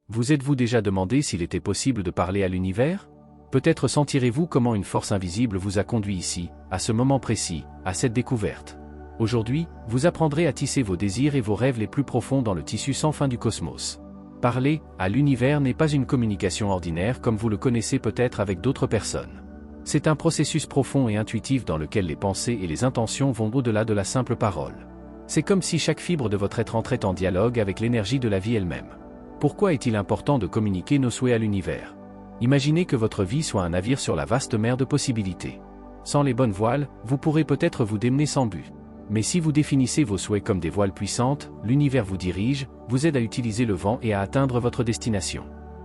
Vous êtes-vous déjà demandé s'il était possible de parler à l'univers? Peut-être sentirez-vous comment une force invisible vous a conduit ici, à ce moment précis, à cette découverte. Aujourd'hui, vous apprendrez à tisser vos désirs et vos rêves les plus profonds dans le tissu sans fin du cosmos. Parler à l'univers n'est pas une communication ordinaire comme vous le connaissez peut-être avec d'autres personnes. C'est un processus profond et intuitif dans lequel les pensées et les intentions vont au-delà de la simple parole. C'est comme si chaque fibre de votre être entrait en dialogue avec l'énergie de la vie elle-même. Pourquoi est-il important de communiquer nos souhaits à l'univers? Imaginez que votre vie soit un navire sur la vaste mer de possibilités. Sans les bonnes voiles, vous pourrez peut-être vous démener sans but. Mais si vous définissez vos souhaits comme des voiles puissantes, l'univers vous dirige, vous aide à utiliser le vent et à atteindre votre destination.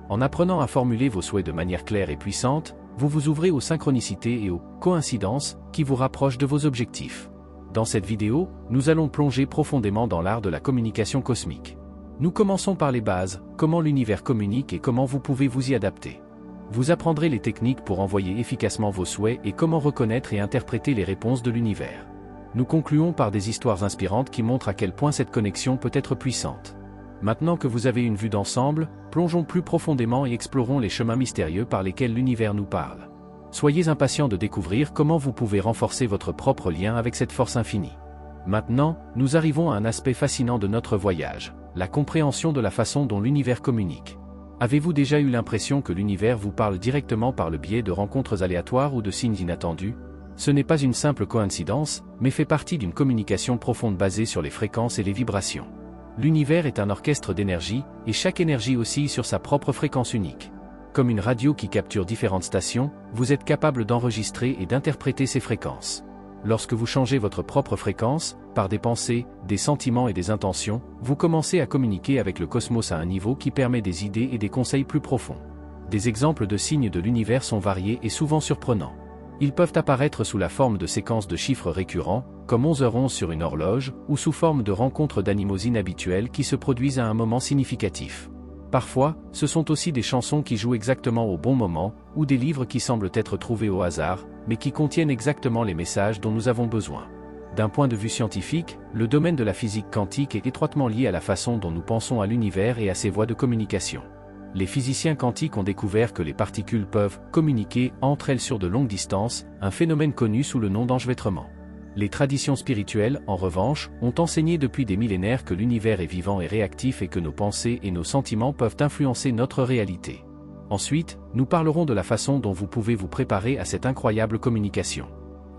En apprenant à formuler vos souhaits de manière claire et puissante, vous vous ouvrez aux synchronicités et aux coïncidences qui vous rapprochent de vos objectifs. Dans cette vidéo, nous allons plonger profondément dans l'art de la communication cosmique. Nous commençons par les bases, comment l'univers communique et comment vous pouvez vous y adapter. Vous apprendrez les techniques pour envoyer efficacement vos souhaits et comment reconnaître et interpréter les réponses de l'univers. Nous concluons par des histoires inspirantes qui montrent à quel point cette connexion peut être puissante. Maintenant que vous avez une vue d'ensemble, plongeons plus profondément et explorons les chemins mystérieux par lesquels l'univers nous parle. Soyez impatients de découvrir comment vous pouvez renforcer votre propre lien avec cette force infinie. Maintenant, nous arrivons à un aspect fascinant de notre voyage, la compréhension de la façon dont l'univers communique. Avez-vous déjà eu l'impression que l'univers vous parle directement par le biais de rencontres aléatoires ou de signes inattendus? Ce n'est pas une simple coïncidence, mais fait partie d'une communication profonde basée sur les fréquences et les vibrations. L'univers est un orchestre d'énergie, et chaque énergie oscille sur sa propre fréquence unique. Comme une radio qui capture différentes stations, vous êtes capable d'enregistrer et d'interpréter ces fréquences. Lorsque vous changez votre propre fréquence, par des pensées, des sentiments et des intentions, vous commencez à communiquer avec le cosmos à un niveau qui permet des idées et des conseils plus profonds. Des exemples de signes de l'univers sont variés et souvent surprenants. Ils peuvent apparaître sous la forme de séquences de chiffres récurrents, comme 11h11 sur une horloge, ou sous forme de rencontres d'animaux inhabituels qui se produisent à un moment significatif. Parfois, ce sont aussi des chansons qui jouent exactement au bon moment, ou des livres qui semblent être trouvés au hasard, mais qui contiennent exactement les messages dont nous avons besoin. D'un point de vue scientifique, le domaine de la physique quantique est étroitement lié à la façon dont nous pensons à l'univers et à ses voies de communication. Les physiciens quantiques ont découvert que les particules peuvent communiquer entre elles sur de longues distances, un phénomène connu sous le nom d'enchevêtrement. Les traditions spirituelles, en revanche, ont enseigné depuis des millénaires que l'univers est vivant et réactif et que nos pensées et nos sentiments peuvent influencer notre réalité. Ensuite, nous parlerons de la façon dont vous pouvez vous préparer à cette incroyable communication.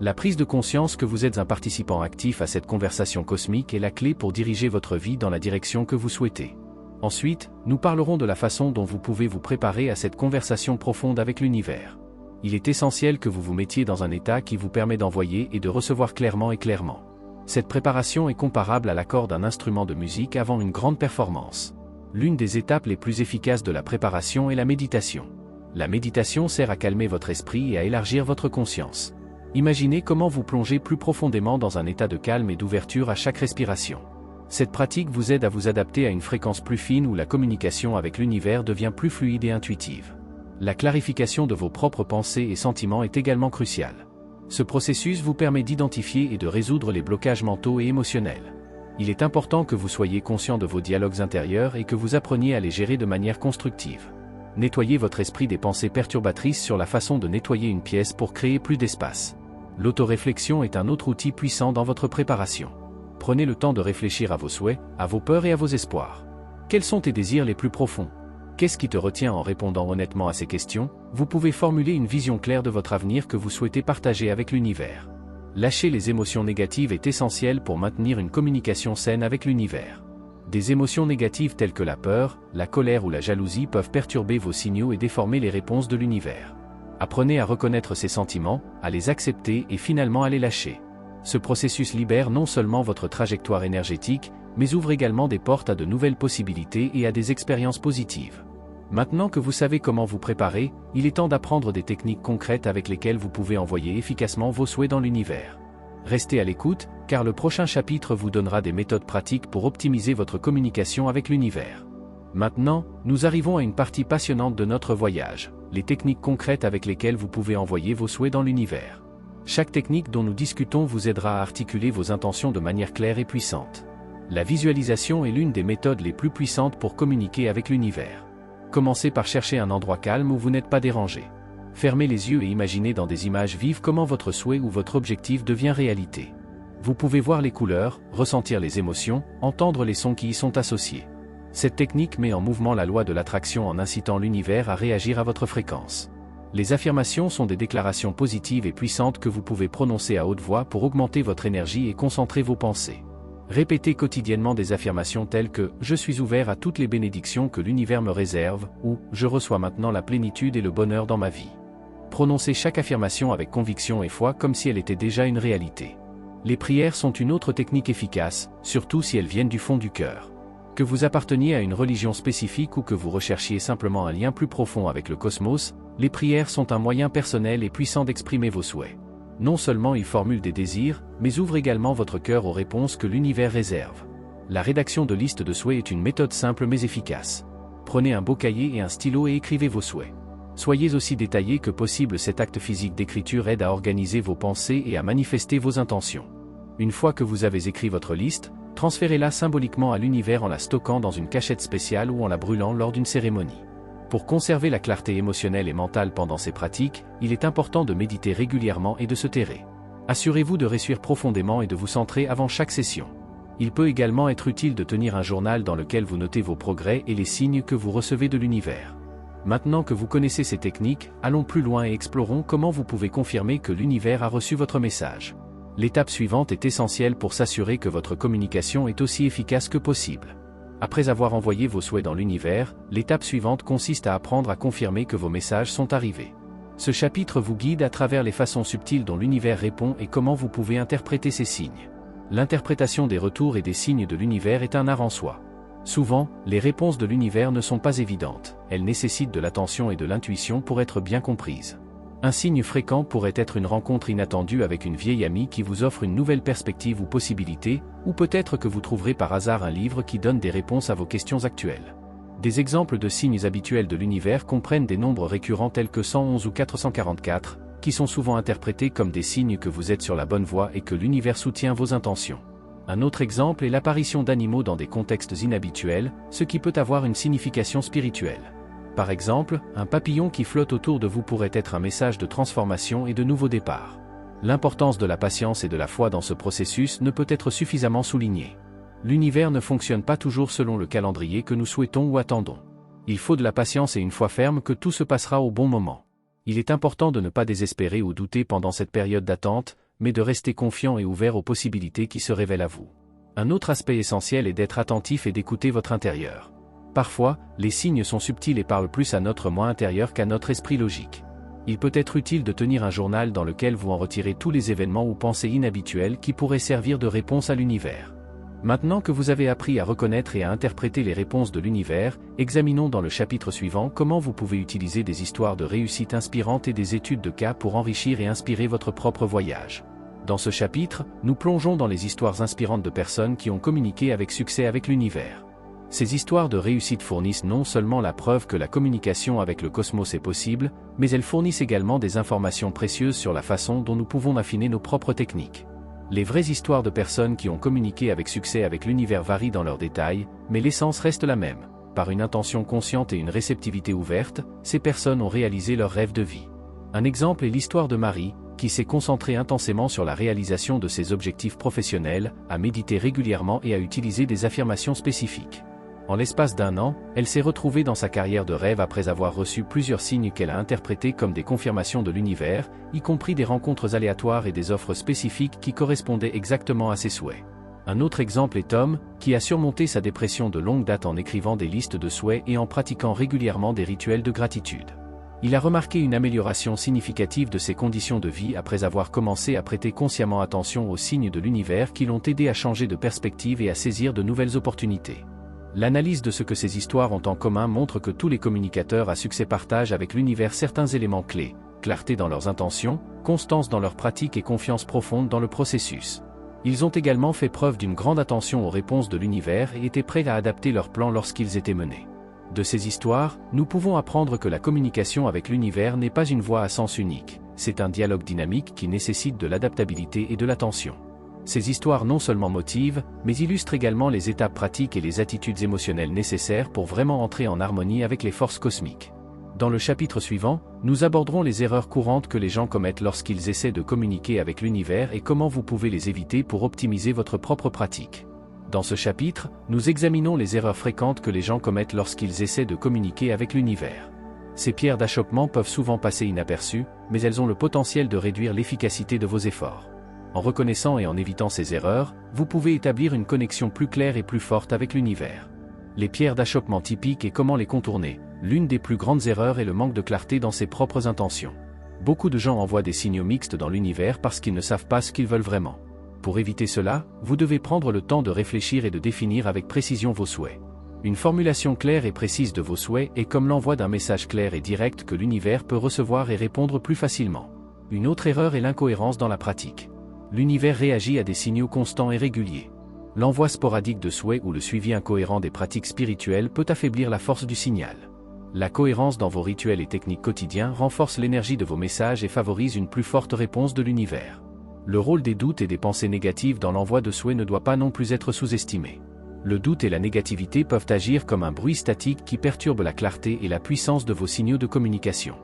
La prise de conscience que vous êtes un participant actif à cette conversation cosmique est la clé pour diriger votre vie dans la direction que vous souhaitez. Ensuite, nous parlerons de la façon dont vous pouvez vous préparer à cette conversation profonde avec l'univers. Il est essentiel que vous vous mettiez dans un état qui vous permet d'envoyer et de recevoir clairement et clairement. Cette préparation est comparable à l'accord d'un instrument de musique avant une grande performance. L'une des étapes les plus efficaces de la préparation est la méditation. La méditation sert à calmer votre esprit et à élargir votre conscience. Imaginez comment vous plongez plus profondément dans un état de calme et d'ouverture à chaque respiration. Cette pratique vous aide à vous adapter à une fréquence plus fine où la communication avec l'univers devient plus fluide et intuitive. La clarification de vos propres pensées et sentiments est également cruciale. Ce processus vous permet d'identifier et de résoudre les blocages mentaux et émotionnels. Il est important que vous soyez conscient de vos dialogues intérieurs et que vous appreniez à les gérer de manière constructive. Nettoyez votre esprit des pensées perturbatrices sur la façon de nettoyer une pièce pour créer plus d'espace. L'autoréflexion est un autre outil puissant dans votre préparation. Prenez le temps de réfléchir à vos souhaits, à vos peurs et à vos espoirs. Quels sont tes désirs les plus profonds? Qu'est-ce qui te retient? En répondant honnêtement à ces questions, vous pouvez formuler une vision claire de votre avenir que vous souhaitez partager avec l'univers. Lâcher les émotions négatives est essentiel pour maintenir une communication saine avec l'univers. Des émotions négatives telles que la peur, la colère ou la jalousie peuvent perturber vos signaux et déformer les réponses de l'univers. Apprenez à reconnaître ces sentiments, à les accepter et finalement à les lâcher. Ce processus libère non seulement votre trajectoire énergétique, mais ouvre également des portes à de nouvelles possibilités et à des expériences positives. Maintenant que vous savez comment vous préparer, il est temps d'apprendre des techniques concrètes avec lesquelles vous pouvez envoyer efficacement vos souhaits dans l'univers. Restez à l'écoute, car le prochain chapitre vous donnera des méthodes pratiques pour optimiser votre communication avec l'univers. Maintenant, nous arrivons à une partie passionnante de notre voyage, les techniques concrètes avec lesquelles vous pouvez envoyer vos souhaits dans l'univers. Chaque technique dont nous discutons vous aidera à articuler vos intentions de manière claire et puissante. La visualisation est l'une des méthodes les plus puissantes pour communiquer avec l'univers. Commencez par chercher un endroit calme où vous n'êtes pas dérangé. Fermez les yeux et imaginez dans des images vives comment votre souhait ou votre objectif devient réalité. Vous pouvez voir les couleurs, ressentir les émotions, entendre les sons qui y sont associés. Cette technique met en mouvement la loi de l'attraction en incitant l'univers à réagir à votre fréquence. Les affirmations sont des déclarations positives et puissantes que vous pouvez prononcer à haute voix pour augmenter votre énergie et concentrer vos pensées. Répétez quotidiennement des affirmations telles que « Je suis ouvert à toutes les bénédictions que l'univers me réserve » ou « Je reçois maintenant la plénitude et le bonheur dans ma vie ». Prononcez chaque affirmation avec conviction et foi comme si elle était déjà une réalité. Les prières sont une autre technique efficace, surtout si elles viennent du fond du cœur. Que vous apparteniez à une religion spécifique ou que vous recherchiez simplement un lien plus profond avec le cosmos, les prières sont un moyen personnel et puissant d'exprimer vos souhaits. Non seulement ils formulent des désirs, mais ouvrent également votre cœur aux réponses que l'univers réserve. La rédaction de listes de souhaits est une méthode simple mais efficace. Prenez un beau cahier et un stylo et écrivez vos souhaits. Soyez aussi détaillé que possible, cet acte physique d'écriture aide à organiser vos pensées et à manifester vos intentions. Une fois que vous avez écrit votre liste, transférez-la symboliquement à l'univers en la stockant dans une cachette spéciale ou en la brûlant lors d'une cérémonie. Pour conserver la clarté émotionnelle et mentale pendant ces pratiques, il est important de méditer régulièrement et de se terrer. Assurez-vous de respirer profondément et de vous centrer avant chaque session. Il peut également être utile de tenir un journal dans lequel vous notez vos progrès et les signes que vous recevez de l'univers. Maintenant que vous connaissez ces techniques, allons plus loin et explorons comment vous pouvez confirmer que l'univers a reçu votre message. L'étape suivante est essentielle pour s'assurer que votre communication est aussi efficace que possible. Après avoir envoyé vos souhaits dans l'univers, l'étape suivante consiste à apprendre à confirmer que vos messages sont arrivés. Ce chapitre vous guide à travers les façons subtiles dont l'univers répond et comment vous pouvez interpréter ces signes. L'interprétation des retours et des signes de l'univers est un art en soi. Souvent, les réponses de l'univers ne sont pas évidentes, elles nécessitent de l'attention et de l'intuition pour être bien comprises. Un signe fréquent pourrait être une rencontre inattendue avec une vieille amie qui vous offre une nouvelle perspective ou possibilité, ou peut-être que vous trouverez par hasard un livre qui donne des réponses à vos questions actuelles. Des exemples de signes habituels de l'univers comprennent des nombres récurrents tels que 111 ou 444, qui sont souvent interprétés comme des signes que vous êtes sur la bonne voie et que l'univers soutient vos intentions. Un autre exemple est l'apparition d'animaux dans des contextes inhabituels, ce qui peut avoir une signification spirituelle. Par exemple, un papillon qui flotte autour de vous pourrait être un message de transformation et de nouveau départ. L'importance de la patience et de la foi dans ce processus ne peut être suffisamment soulignée. L'univers ne fonctionne pas toujours selon le calendrier que nous souhaitons ou attendons. Il faut de la patience et une foi ferme que tout se passera au bon moment. Il est important de ne pas désespérer ou douter pendant cette période d'attente, mais de rester confiant et ouvert aux possibilités qui se révèlent à vous. Un autre aspect essentiel est d'être attentif et d'écouter votre intérieur. Parfois, les signes sont subtils et parlent plus à notre moi intérieur qu'à notre esprit logique. Il peut être utile de tenir un journal dans lequel vous en retirez tous les événements ou pensées inhabituelles qui pourraient servir de réponse à l'univers. Maintenant que vous avez appris à reconnaître et à interpréter les réponses de l'univers, examinons dans le chapitre suivant comment vous pouvez utiliser des histoires de réussite inspirantes et des études de cas pour enrichir et inspirer votre propre voyage. Dans ce chapitre, nous plongeons dans les histoires inspirantes de personnes qui ont communiqué avec succès avec l'univers. Ces histoires de réussite fournissent non seulement la preuve que la communication avec le cosmos est possible, mais elles fournissent également des informations précieuses sur la façon dont nous pouvons affiner nos propres techniques. Les vraies histoires de personnes qui ont communiqué avec succès avec l'univers varient dans leurs détails, mais l'essence reste la même. Par une intention consciente et une réceptivité ouverte, ces personnes ont réalisé leur rêve de vie. Un exemple est l'histoire de Marie, qui s'est concentrée intensément sur la réalisation de ses objectifs professionnels, à méditer régulièrement et à utiliser des affirmations spécifiques. En l'espace d'1 an, elle s'est retrouvée dans sa carrière de rêve après avoir reçu plusieurs signes qu'elle a interprétés comme des confirmations de l'univers, y compris des rencontres aléatoires et des offres spécifiques qui correspondaient exactement à ses souhaits. Un autre exemple est Tom, qui a surmonté sa dépression de longue date en écrivant des listes de souhaits et en pratiquant régulièrement des rituels de gratitude. Il a remarqué une amélioration significative de ses conditions de vie après avoir commencé à prêter consciemment attention aux signes de l'univers qui l'ont aidé à changer de perspective et à saisir de nouvelles opportunités. L'analyse de ce que ces histoires ont en commun montre que tous les communicateurs à succès partagent avec l'univers certains éléments clés: clarté dans leurs intentions, constance dans leurs pratiques et confiance profonde dans le processus. Ils ont également fait preuve d'une grande attention aux réponses de l'univers et étaient prêts à adapter leurs plans lorsqu'ils étaient menés. De ces histoires, nous pouvons apprendre que la communication avec l'univers n'est pas une voie à sens unique, c'est un dialogue dynamique qui nécessite de l'adaptabilité et de l'attention. Ces histoires non seulement motivent, mais illustrent également les étapes pratiques et les attitudes émotionnelles nécessaires pour vraiment entrer en harmonie avec les forces cosmiques. Dans le chapitre suivant, nous aborderons les erreurs courantes que les gens commettent lorsqu'ils essaient de communiquer avec l'univers et comment vous pouvez les éviter pour optimiser votre propre pratique. Dans ce chapitre, nous examinons les erreurs fréquentes que les gens commettent lorsqu'ils essaient de communiquer avec l'univers. Ces pierres d'achoppement peuvent souvent passer inaperçues, mais elles ont le potentiel de réduire l'efficacité de vos efforts. En reconnaissant et en évitant ces erreurs, vous pouvez établir une connexion plus claire et plus forte avec l'univers. Les pierres d'achoppement typiques et comment les contourner. L'une des plus grandes erreurs est le manque de clarté dans ses propres intentions. Beaucoup de gens envoient des signaux mixtes dans l'univers parce qu'ils ne savent pas ce qu'ils veulent vraiment. Pour éviter cela, vous devez prendre le temps de réfléchir et de définir avec précision vos souhaits. Une formulation claire et précise de vos souhaits est comme l'envoi d'un message clair et direct que l'univers peut recevoir et répondre plus facilement. Une autre erreur est l'incohérence dans la pratique. L'univers réagit à des signaux constants et réguliers. L'envoi sporadique de souhaits ou le suivi incohérent des pratiques spirituelles peut affaiblir la force du signal. La cohérence dans vos rituels et techniques quotidiens renforce l'énergie de vos messages et favorise une plus forte réponse de l'univers. Le rôle des doutes et des pensées négatives dans l'envoi de souhaits ne doit pas non plus être sous-estimé. Le doute et la négativité peuvent agir comme un bruit statique qui perturbe la clarté et la puissance de vos signaux de communication.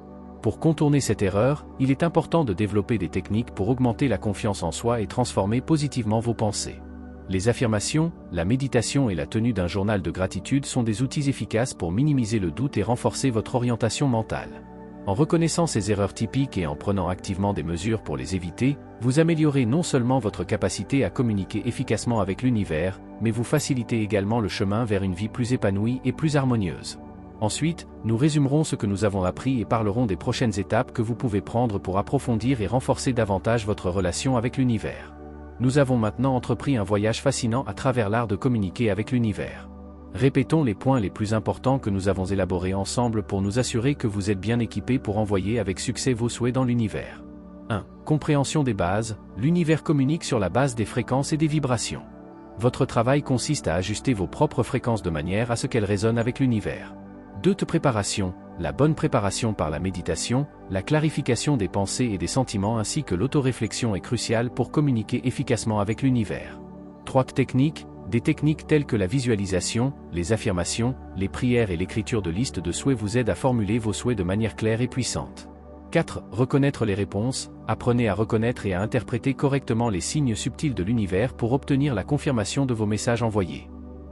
Pour contourner cette erreur, il est important de développer des techniques pour augmenter la confiance en soi et transformer positivement vos pensées. Les affirmations, la méditation et la tenue d'un journal de gratitude sont des outils efficaces pour minimiser le doute et renforcer votre orientation mentale. En reconnaissant ces erreurs typiques et en prenant activement des mesures pour les éviter, vous améliorez non seulement votre capacité à communiquer efficacement avec l'univers, mais vous facilitez également le chemin vers une vie plus épanouie et plus harmonieuse. Ensuite, nous résumerons ce que nous avons appris et parlerons des prochaines étapes que vous pouvez prendre pour approfondir et renforcer davantage votre relation avec l'univers. Nous avons maintenant entrepris un voyage fascinant à travers l'art de communiquer avec l'univers. Répétons les points les plus importants que nous avons élaborés ensemble pour nous assurer que vous êtes bien équipés pour envoyer avec succès vos souhaits dans l'univers. 1. Compréhension des bases. L'univers communique sur la base des fréquences et des vibrations. Votre travail consiste à ajuster vos propres fréquences de manière à ce qu'elles résonnent avec l'univers. 2. Préparation. La bonne préparation par la méditation, la clarification des pensées et des sentiments ainsi que l'autoréflexion est cruciale pour communiquer efficacement avec l'univers. 3. Technique. Des techniques telles que la visualisation, les affirmations, les prières et l'écriture de listes de souhaits vous aident à formuler vos souhaits de manière claire et puissante. 4. Reconnaître les réponses. Apprenez à reconnaître et à interpréter correctement les signes subtils de l'univers pour obtenir la confirmation de vos messages envoyés.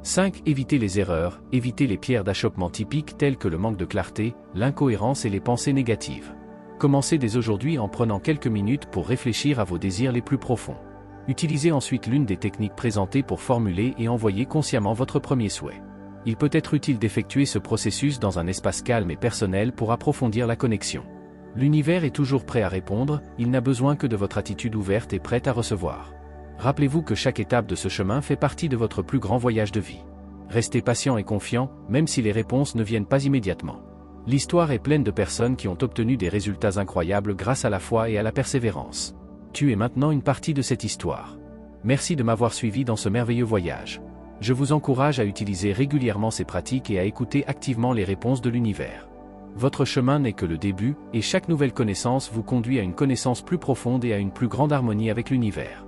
5. Évitez les erreurs. Évitez les pierres d'achoppement typiques telles que le manque de clarté, l'incohérence et les pensées négatives. Commencez dès aujourd'hui en prenant quelques minutes pour réfléchir à vos désirs les plus profonds. Utilisez ensuite l'une des techniques présentées pour formuler et envoyer consciemment votre premier souhait. Il peut être utile d'effectuer ce processus dans un espace calme et personnel pour approfondir la connexion. L'univers est toujours prêt à répondre, il n'a besoin que de votre attitude ouverte et prête à recevoir. Rappelez-vous que chaque étape de ce chemin fait partie de votre plus grand voyage de vie. Restez patient et confiant, même si les réponses ne viennent pas immédiatement. L'histoire est pleine de personnes qui ont obtenu des résultats incroyables grâce à la foi et à la persévérance. Tu es maintenant une partie de cette histoire. Merci de m'avoir suivi dans ce merveilleux voyage. Je vous encourage à utiliser régulièrement ces pratiques et à écouter activement les réponses de l'univers. Votre chemin n'est que le début, et chaque nouvelle connaissance vous conduit à une connaissance plus profonde et à une plus grande harmonie avec l'univers.